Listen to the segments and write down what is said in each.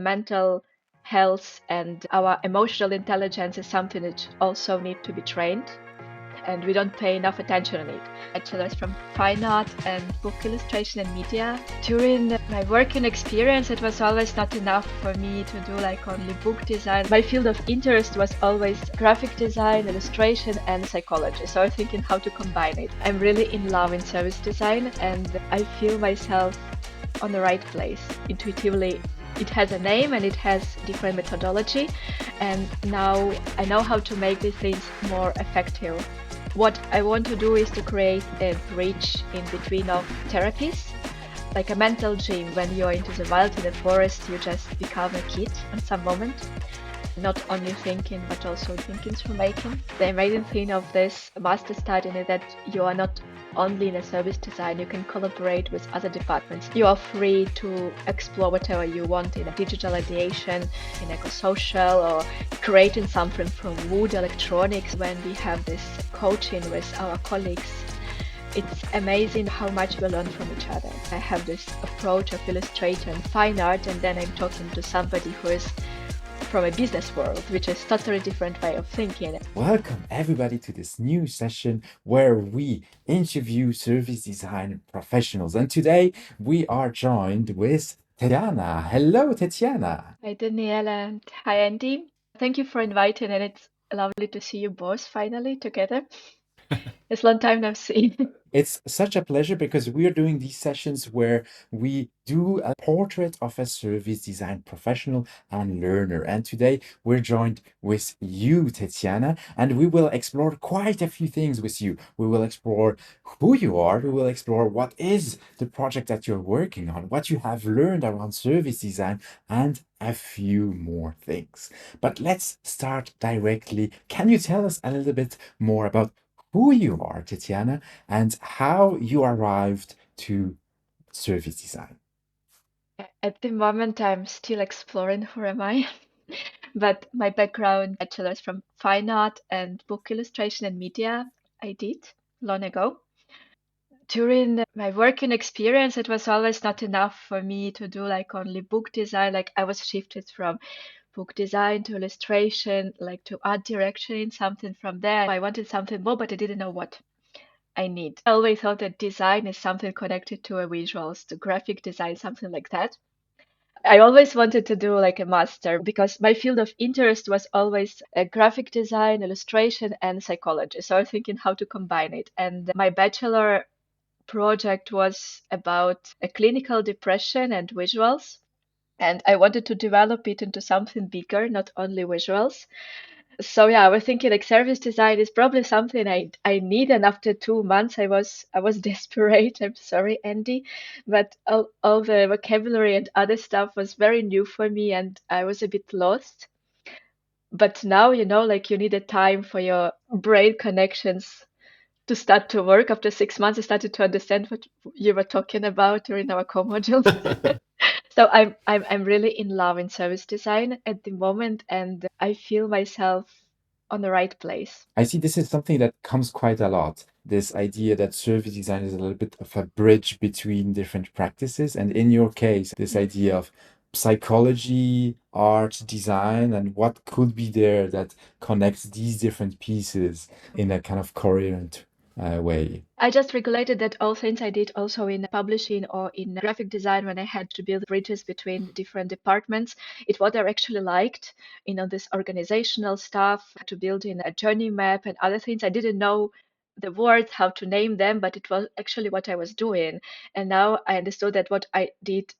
mental health and our emotional intelligence is something that also need to be trained, and we don't pay enough attention on it. Bachelor's from Fine Art and Book Illustration and Media. During my working experience, it was always not enough for me to do like only book design. My field of interest was always graphic design, illustration, and psychology. So I'm thinking how to combine it. I'm really in love in service design, and I feel myself on the right place intuitively. It has a name and it has different methodology, and now I know how to make these things more effective. What I want to do is to create a bridge in between of therapies, like a mental gym. When you're into the wild, in the forest, you just become a kid at some moment, not only thinking but also thinking through making. The amazing thing of this master study is that you are not only in a service design, you can collaborate with other departments. You are free to explore whatever you want in a digital ideation, in eco-social, or creating something from wood electronics. When we have this coaching with our colleagues, it's amazing how much we learn from each other. I have this approach of illustrator and fine art, and then I'm talking to somebody who is from a business world, which is totally different way of thinking. Welcome everybody to this new session where we interview service design professionals. And today we are joined with Tetyana. Hello, Tetyana. Hi Danielle and hi Andy. Thank you for inviting, and it's lovely to see you both finally together. It's a long time no see. It's such a pleasure because we are doing these sessions where we do a portrait of a service design professional and learner. And today we're joined with you, Tetyana, and we will explore quite a few things with you. We will explore who you are, we will explore what is the project that you're working on, what you have learned around service design, and a few more things. But let's start directly. Can you tell us a little bit more about who you are, Tetyana, and how you arrived to service design? At the moment, I'm still exploring who am I. But my background, bachelor's from fine art and book illustration and media, I did long ago. During my working experience, it was always not enough for me to do like only book design. Like I was shifted from book design to illustration, like to art direction, something from there. I wanted something more, but I didn't know what I need. I always thought that design is something connected to a visuals, to graphic design, something like that. I always wanted to do like a master because my field of interest was always graphic design, illustration, and psychology. So I was thinking how to combine it. And my bachelor project was about a clinical depression and visuals. And I wanted to develop it into something bigger, not only visuals. So yeah, I was thinking like service design is probably something I need. And after 2 months, I was desperate. I'm sorry, Andy, but all the vocabulary and other stuff was very new for me, and I was a bit lost. But now, like you need a time for your brain connections to start to work. After 6 months, I started to understand what you were talking about during our co-modules. So I'm really in love in service design at the moment, and I feel myself on the right place. I see this is something that comes quite a lot. This idea that service design is a little bit of a bridge between different practices. And in your case, this idea of psychology, art, design, and what could be there that connects these different pieces in a kind of coherent way. I just regulated that all things I did also in publishing or in graphic design when I had to build bridges between different departments. It what I actually liked, this organizational stuff, to build in a journey map and other things. I didn't know the words, how to name them, but it was actually what I was doing. And now I understood that what I did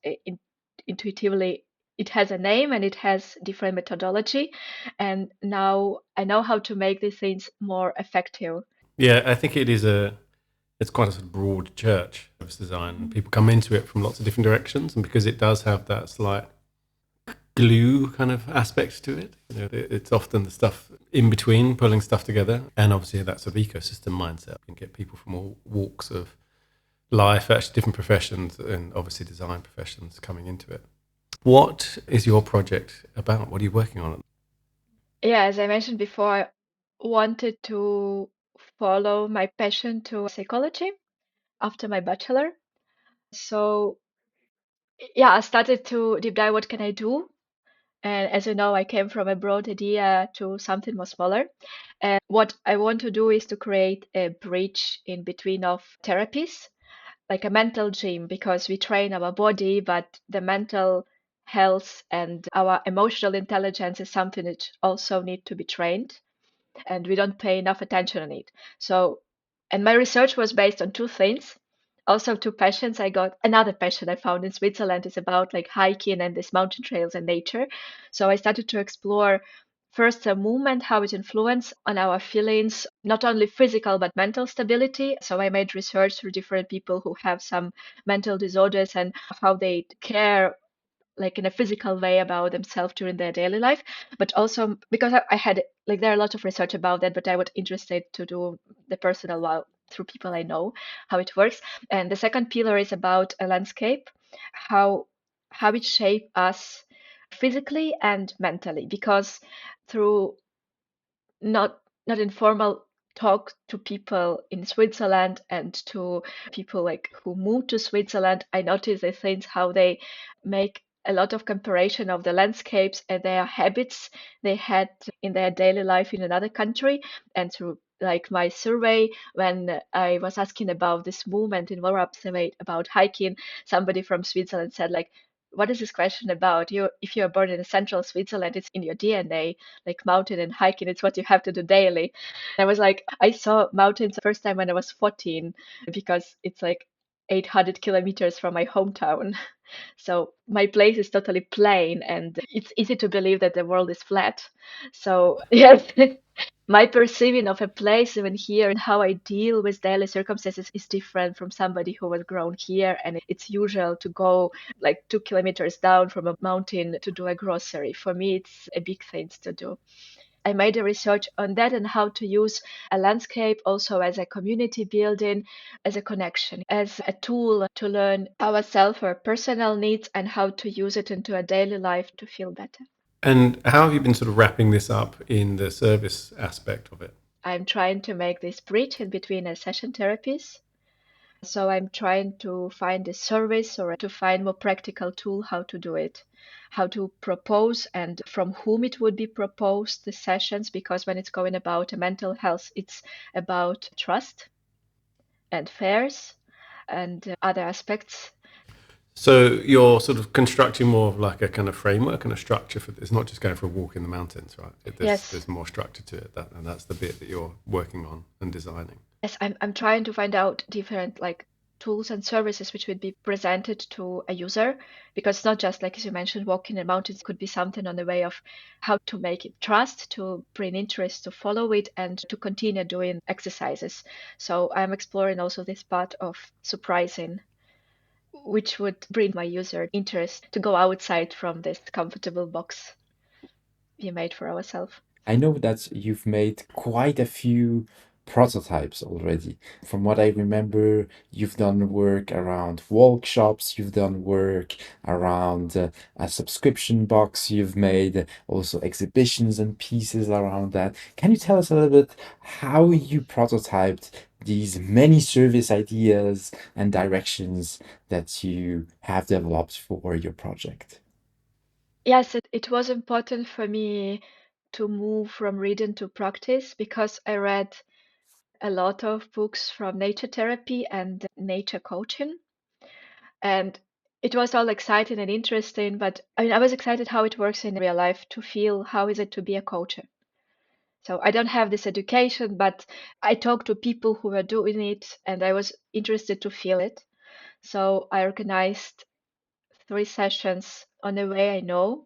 intuitively, it has a name and it has different methodology. And now I know how to make these things more effective. Yeah, I think it's quite a sort of broad church of design. People come into it from lots of different directions, and because it does have that slight glue kind of aspect to it, it's often the stuff in between, pulling stuff together, and obviously that sort of ecosystem mindset. You can get people from all walks of life, actually different professions, and obviously design professions coming into it. What is your project about? What are you working on? Yeah, as I mentioned before, I wanted to follow my passion to psychology after my bachelor. So yeah, I started to deep dive what can I do And as you know, I came from a broad idea to something more smaller. And what I want to do is to create a bridge in between of therapies, like a mental gym, because we train our body, but the mental health and our emotional intelligence is something that also need to be trained, and we don't pay enough attention on it. So, and my research was based on two things. Also, two passions. I got another passion I found in Switzerland is about like hiking and these mountain trails and nature. So I started to explore first the movement, how it influences on our feelings, not only physical but mental stability. So I made research through different people who have some mental disorders and how they care like in a physical way about themselves during their daily life, but also because I had like there are a lot of research about that, but I was interested to do the personal wow through people I know how it works. And the second pillar is about a landscape, how it shape us physically and mentally, because through not informal talk to people in Switzerland and to people like who moved to Switzerland, I noticed the things how they make a lot of comparison of the landscapes and their habits they had in their daily life in another country. And through like my survey, when I was asking about this movement in Europe survey about hiking, somebody from Switzerland said like, what is this question about? You, if you are born in central Switzerland, it's in your DNA, like mountain and hiking, it's what you have to do daily. I was like, I saw mountains the first time when I was 14 because it's like 800 kilometers from my hometown. So my place is totally plain and it's easy to believe that the world is flat. So yes, my perceiving of a place even here and how I deal with daily circumstances is different from somebody who was grown here, and it's usual to go like 2 kilometers down from a mountain to do a grocery. For me, it's a big thing to do. I made a research on that and how to use a landscape also as a community building, as a connection, as a tool to learn ourselves, our personal needs, and how to use it into a daily life to feel better. And how have you been sort of wrapping this up in the service aspect of it? I'm trying to make this bridge in between a session therapies. So I'm trying to find a service or to find more practical tool how to do it, how to propose and from whom it would be proposed the sessions, because when it's going about mental health, it's about trust and fairness and other aspects. So you're sort of constructing more of like a kind of framework and a structure for this, not just going for a walk in the mountains, right? Yes, There's more structure to it, and that's the bit that you're working on and designing. yes, I'm trying to find out different like tools and services which would be presented to a user, because it's not just like as you mentioned, walking in mountains could be something on the way of how to make it trust, to bring interest, to follow it, and to continue doing exercises. So I'm exploring also this part of surprising, which would bring my user interest to go outside from this comfortable box we made for ourselves. I know that you've made quite a few prototypes already. From what I remember, you've done work around workshops, you've done work around a subscription box, you've made also exhibitions and pieces around that. Can you tell us a little bit how you prototyped these many service ideas and directions that you have developed for your project? Yes, it was important for me to move from reading to practice because I read a lot of books from nature therapy and nature coaching. And it was all exciting and interesting, but I mean, I was excited how it works in real life to feel how is it to be a coach. So I don't have this education, but I talked to people who were doing it and I was interested to feel it. So I organized 3 sessions on a way I know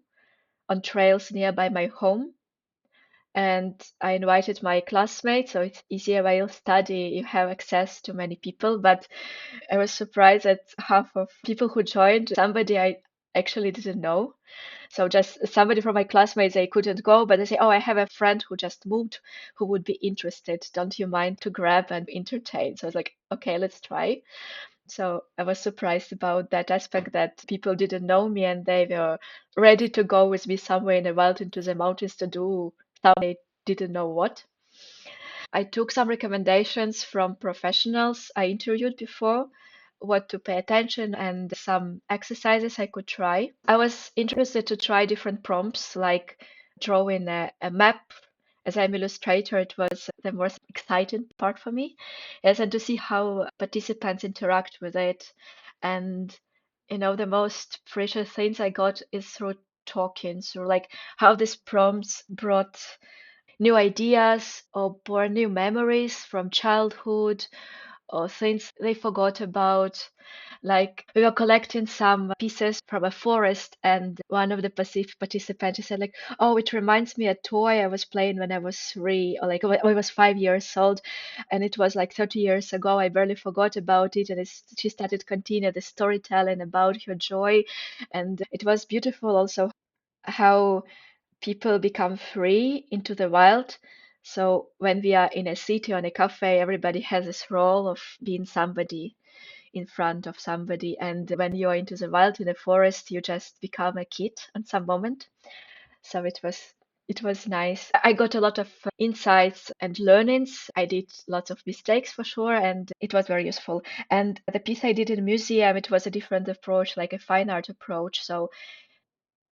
on trails nearby my home, and I invited my classmates, so it's easier while you study, you have access to many people. But I was surprised that half of people who joined, somebody I actually didn't know. So just somebody from my classmates, they couldn't go, but they say, "Oh, I have a friend who just moved who would be interested. Don't you mind to grab and entertain?" So I was like, "Okay, let's try." So I was surprised about that aspect that people didn't know me and they were ready to go with me somewhere in the wild into the mountains to do something they didn't know what. I took some recommendations from professionals I interviewed before, what to pay attention and some exercises I could try. I was interested to try different prompts, like drawing a map. As I'm illustrator, it was the most exciting part for me. Yes, and to see how participants interact with it. And the most precious things I got is through talking, through like how these prompts brought new ideas or born new memories from childhood or things they forgot about. Like we were collecting some pieces from a forest, and one of the participants said, like, "Oh, it reminds me a toy I was playing when I was 3, or like when I was 5 years old, and it was like 30 years ago. I barely forgot about it." And she started continue the storytelling about her joy, and it was beautiful also how people become free into the wild. So when we are in a city or in a cafe, everybody has this role of being somebody in front of somebody. And when you're into the wild in the forest, you just become a kid at some moment. So it was nice. I got a lot of insights and learnings. I did lots of mistakes for sure, and it was very useful. And the piece I did in a museum, it was a different approach, like a fine art approach. So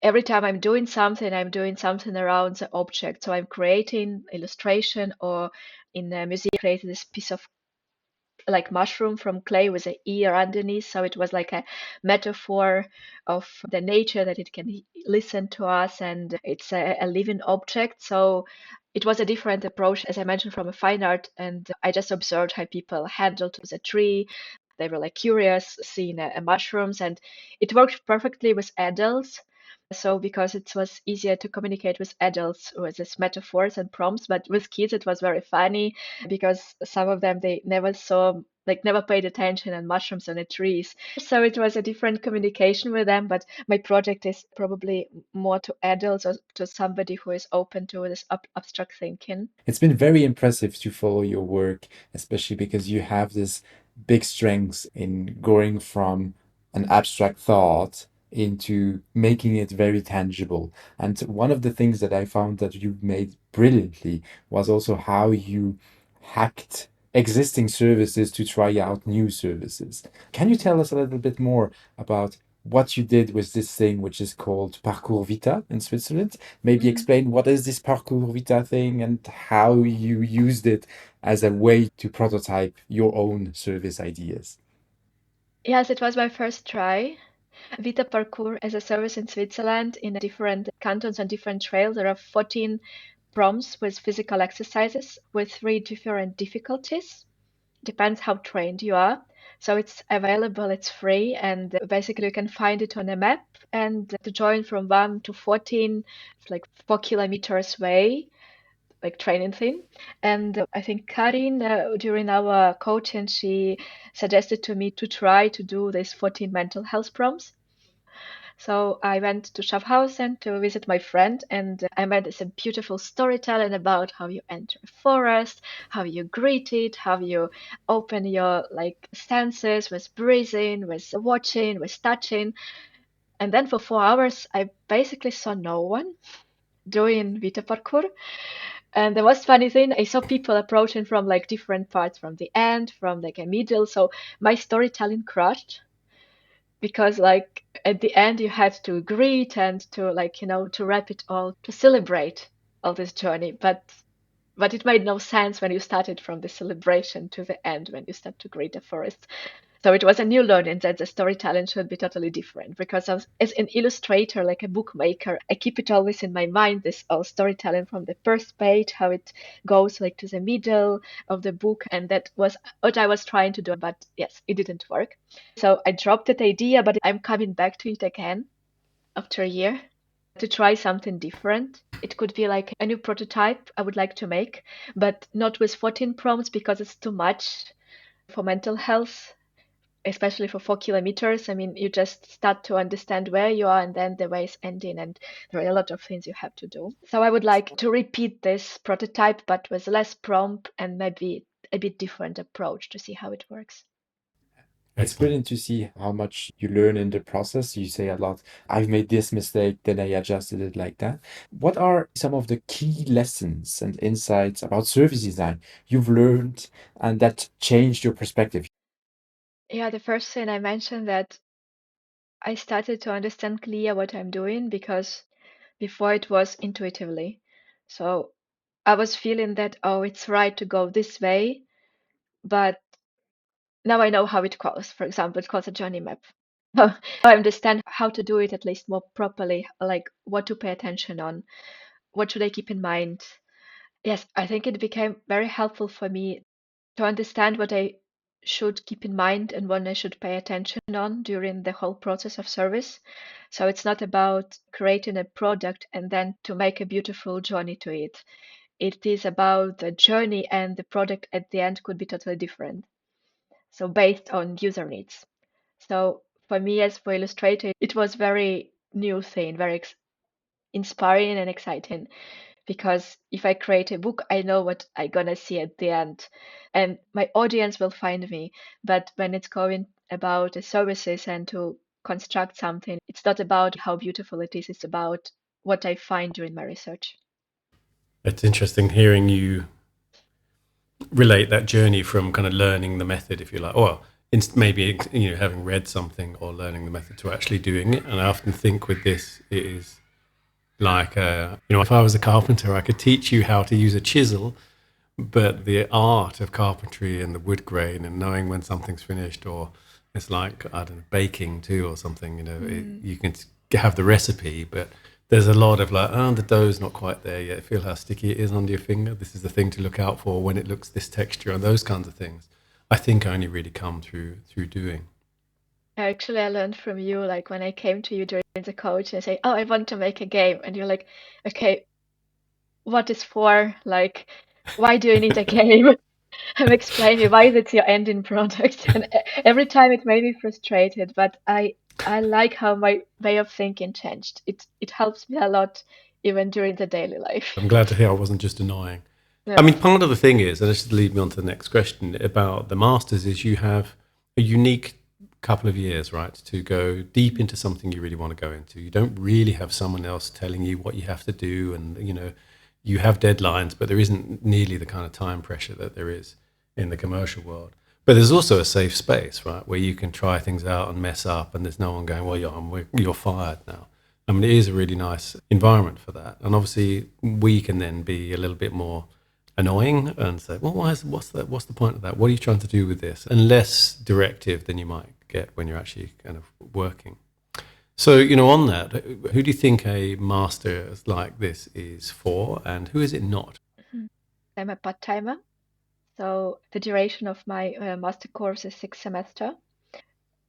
every time I'm doing something around the object. So I'm creating illustration, or in the museum, created this piece of like mushroom from clay with an ear underneath. So it was like a metaphor of the nature that it can listen to us, and it's a living object. So it was a different approach, as I mentioned, from a fine art. And I just observed how people handled the tree. They were like curious, seeing mushrooms, and it worked perfectly with adults. So because it was easier to communicate with adults with these metaphors and prompts, but with kids it was very funny because some of them they never saw, like never paid attention on mushrooms on the trees. So it was a different communication with them, but my project is probably more to adults or to somebody who is open to this abstract thinking. It's been very impressive to follow your work, especially because you have this big strength in going from an abstract thought into making it very tangible. And one of the things that I found that you made brilliantly was also how you hacked existing services to try out new services. Can you tell us a little bit more about what you did with this thing, which is called Parcours Vita in Switzerland? Maybe Mhm. explain what is this Parcours Vita thing and how you used it as a way to prototype your own service ideas. Yes, it was my first try. Vita Parcours as a service in Switzerland in different cantons and different trails. There are 14 prompts with physical exercises with 3 different difficulties. Depends how trained you are. So it's available, it's free, and basically you can find it on a map. And to join from 1 to 14, it's like 4 kilometers way, like training thing. And I think Karin, during our coaching, she suggested to me to try to do these 14 mental health prompts. So I went to Schaffhausen to visit my friend, and I met this beautiful storytelling about how you enter a forest, how you greet it, how you open your like senses with breathing, with watching, with touching. And then for 4 hours, I basically saw no one doing Vita Parcours. And the most funny thing, I saw people approaching from like different parts, from the end, from like a middle. So my storytelling crushed because like at the end you had to greet and to like to wrap it all, to celebrate all this journey, but it made no sense when you started from the celebration to the end when you start to greet the forest. So it was a new learning that the storytelling should be totally different because as an illustrator, like a bookmaker, I keep it always in my mind, this storytelling from the first page, how it goes like to the middle of the book. And that was what I was trying to do. But yes, it didn't work. So I dropped that idea, but I'm coming back to it again after a year to try something different. It could be like a new prototype I would like to make, but not with 14 prompts because it's too much for mental health, especially for 4 kilometers. I mean, you just start to understand where you are and then the way is ending, and there are a lot of things you have to do. So I would like to repeat this prototype, but with less prompt and maybe a bit different approach to see how it works. It's Excellent. brilliant to see how much you learn in the process. You say a lot, I've made this mistake, then I adjusted it like that. What are some of the key lessons and insights about service design you've learned and that changed your perspective? Yeah, the first thing I mentioned that I started to understand clear what I'm doing because before it was intuitively. So I was feeling that, oh, it's right to go this way, but now I know how it goes. For example, it calls a journey map. Now I understand how to do it at least more properly, like what to pay attention on, what should I keep in mind. Yes, I think it became very helpful for me to understand what I should keep in mind and what I should pay attention on during the whole process of service. So it's not about creating a product and then to make a beautiful journey to it. It is about the journey, and the product at the end could be totally different. So based on user needs. So for me, as for Illustrator, it was very new thing, very inspiring and exciting because if I create a book, I know what I'm gonna see at the end, and my audience will find me. But when it's going about the services and to construct something, it's not about how beautiful it is, it's about what I find during my research. It's interesting hearing you relate that journey from kind of learning the method, if you like, or maybe having read something or learning the method to actually doing it. And I often think with this, it is like if I was a carpenter, I could teach you how to use a chisel, but the art of carpentry and the wood grain and knowing when something's finished, or it's like, I don't know, baking too or something, you can have the recipe, but there's a lot of like, oh, the dough's not quite there yet, feel how sticky it is under your finger, this is the thing to look out for when it looks this texture, and those kinds of things I think only really come through doing. Actually, I learned from you, like when I came to you during the coach and I say, "Oh, I want to make a game," and you're like, "Okay, what is for? Like, why do you need a game?" I'm explaining why is it your ending product, and every time it made me frustrated. But I like how my way of thinking changed. It helps me a lot even during the daily life. I'm glad to hear I wasn't just annoying. I Yeah. mean, part of the thing is, and this should lead me on to the next question about the masters, is you have a unique couple of years, right, to go deep into something you really want to go into. You don't really have someone else telling you what you have to do, and you have deadlines, but there isn't nearly the kind of time pressure that there is in the commercial world. But there's also a safe space, right, where you can try things out and mess up, and there's no one going, "Well, you're fired now." I mean, it is a really nice environment for that. And obviously, we can then be a little bit more annoying and say, "Well, what's the point of that? What are you trying to do with this?" And less directive than you might get when you're actually kind of working. So, on that, who do you think a master like this is for, and who is it not? Mhm. I'm a part-timer, so the duration of my master course is 6 semesters.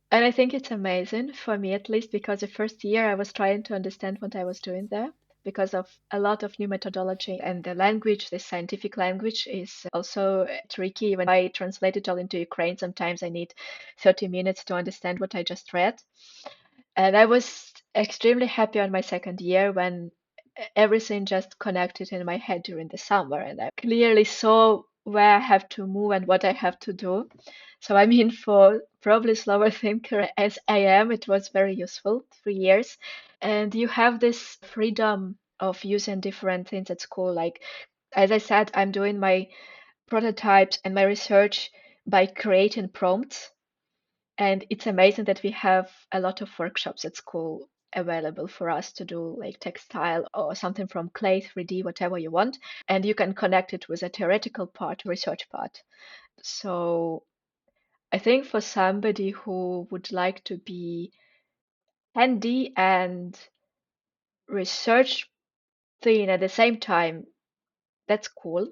And I think it's amazing for me, at least, because the first year I was trying to understand what I was doing there because of a lot of new methodology, and the language, the scientific language, is also tricky. When I translate it all into Ukraine, sometimes I need 30 minutes to understand what I just read. And I was extremely happy on my second year when everything just connected in my head during the summer, and I clearly saw where I have to move and what I have to do. So I mean, for probably slower thinker as I am, it was very useful, 3 years. And you have this freedom of using different things at school. Like, as I said, I'm doing my prototypes and my research by creating prompts. And it's amazing that we have a lot of workshops at school available for us to do, like textile or something from clay, 3D, whatever you want. And you can connect it with a theoretical part, research part. So I think for somebody who would like to be handy and research thing at the same time, that's cool.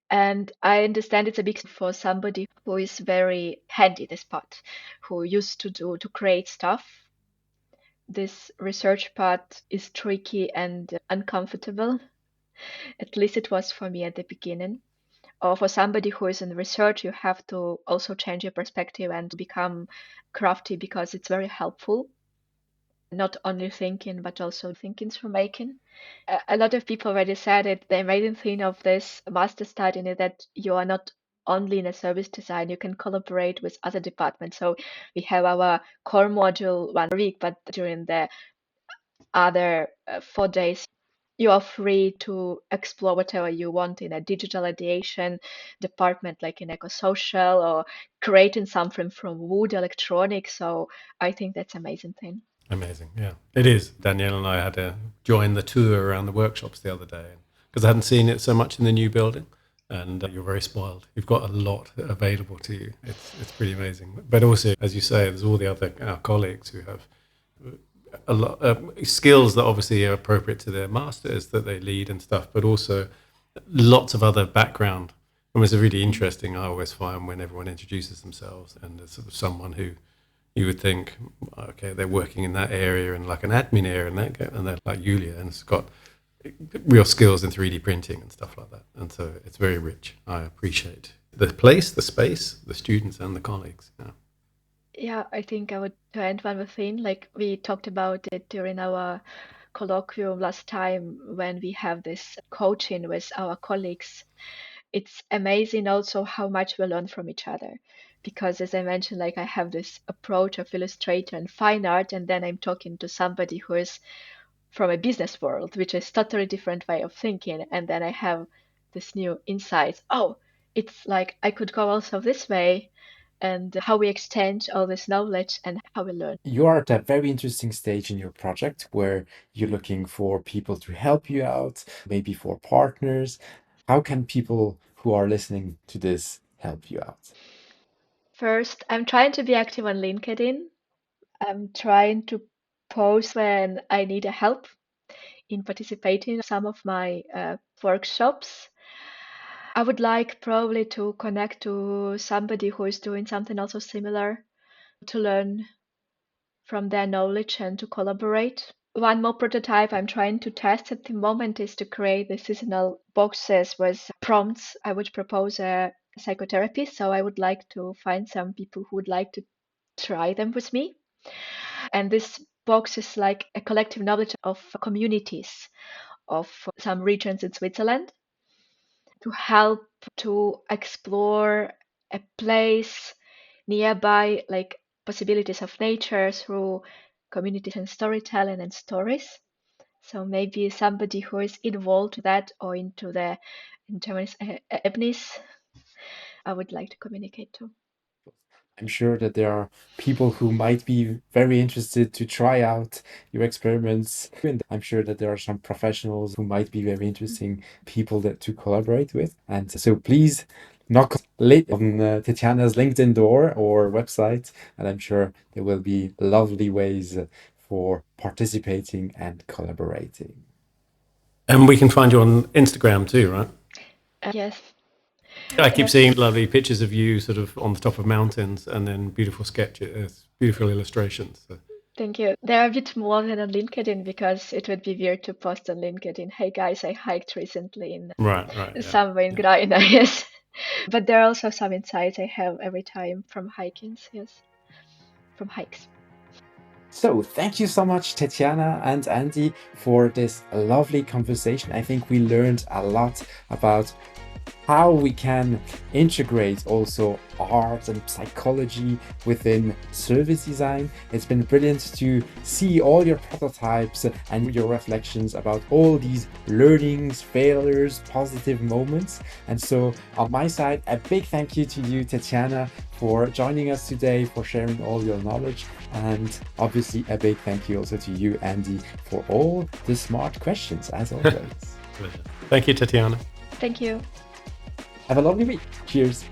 And I understand it's a big for somebody who is very handy this part, who used to create stuff. This research part is tricky and uncomfortable. At least it was for me at the beginning. Or for somebody who is in research, you have to also change your perspective and become crafty because it's very helpful. Not only thinking, but also thinking through making. A lot of people already said it. The amazing thing of this master study is that you are not only in a service design, you can collaborate with other departments. So we have our core module one week, but during the other 4 days, you are free to explore whatever you want in a digital ideation department, like in eco-social or creating something from wood electronics. So I think that's amazing thing. Amazing, yeah, it is. Danielle and I had to join the tour around the workshops the other day because I hadn't seen it so much in the new building. And you're very spoiled. You've got a lot available to you. It's pretty amazing. But also, as you say, there's all the other our colleagues who have a lot skills that obviously are appropriate to their masters that they lead and stuff, but also lots of other background. And it's really interesting. I always find when everyone introduces themselves and there's sort of someone who you would think, okay, they're working in that area and like an admin area and they're like Julia and it's got real skills in 3D printing and stuff like that. And so it's very rich. I appreciate the place, the space, the students and the colleagues. Yeah. Yeah, I think I would to end one more thing. Like we talked about it during our colloquium last time when we have this coaching with our colleagues. It's amazing also how much we learn from each other. Because as I mentioned, like I have this approach of illustrator and fine art, and then I'm talking to somebody who is from a business world, which is totally different way of thinking. And then I have this new insight. Oh, it's like I could go also this way, and how we exchange all this knowledge and how we learn. You are at a very interesting stage in your project where you're looking for people to help you out, maybe for partners. How can people who are listening to this help you out? First, I'm trying to be active on LinkedIn. I'm trying to post when I need a help in participating in some of my workshops. I would like probably to connect to somebody who is doing something also similar to learn from their knowledge and to collaborate. One more prototype I'm trying to test at the moment is to create the seasonal boxes with prompts. I would propose a psychotherapy, so I would like to find some people who would like to try them with me. And this box is like a collective knowledge of communities of some regions in Switzerland to help to explore a place nearby, like possibilities of nature through communities and storytelling and stories. So maybe somebody who is involved with that or into the in German Ebnis, I would like to communicate to. I'm sure that there are people who might be very interested to try out your experiments. And I'm sure that there are some professionals who might be very interesting people that to collaborate with. And so please knock on Tetyana's LinkedIn door or website, and I'm sure there will be lovely ways for participating and collaborating. And we can find you on Instagram too, right? Yes. I keep Yes. seeing lovely pictures of you sort of on the top of mountains and then beautiful sketches, beautiful illustrations. So. Thank you. There are a bit more than on LinkedIn because it would be weird to post on LinkedIn. Hey guys, I hiked recently in Right, yeah. somewhere in Yeah. Graina, yes. But there are also some insights I have every time from hikings, yes. From hikes. So, thank you so much, Tetyana and Andy, for this lovely conversation. I think we learned a lot about how we can integrate also art and psychology within service design. It's been brilliant to see all your prototypes and your reflections about all these learnings, failures, positive moments. And so on my side, a big thank you to you, Tetyana, for joining us today, for sharing all your knowledge. And obviously a big thank you also to you, Andy, for all the smart questions, as always. Pleasure. Thank you, Tetyana. Thank you. Have a lovely week. Cheers.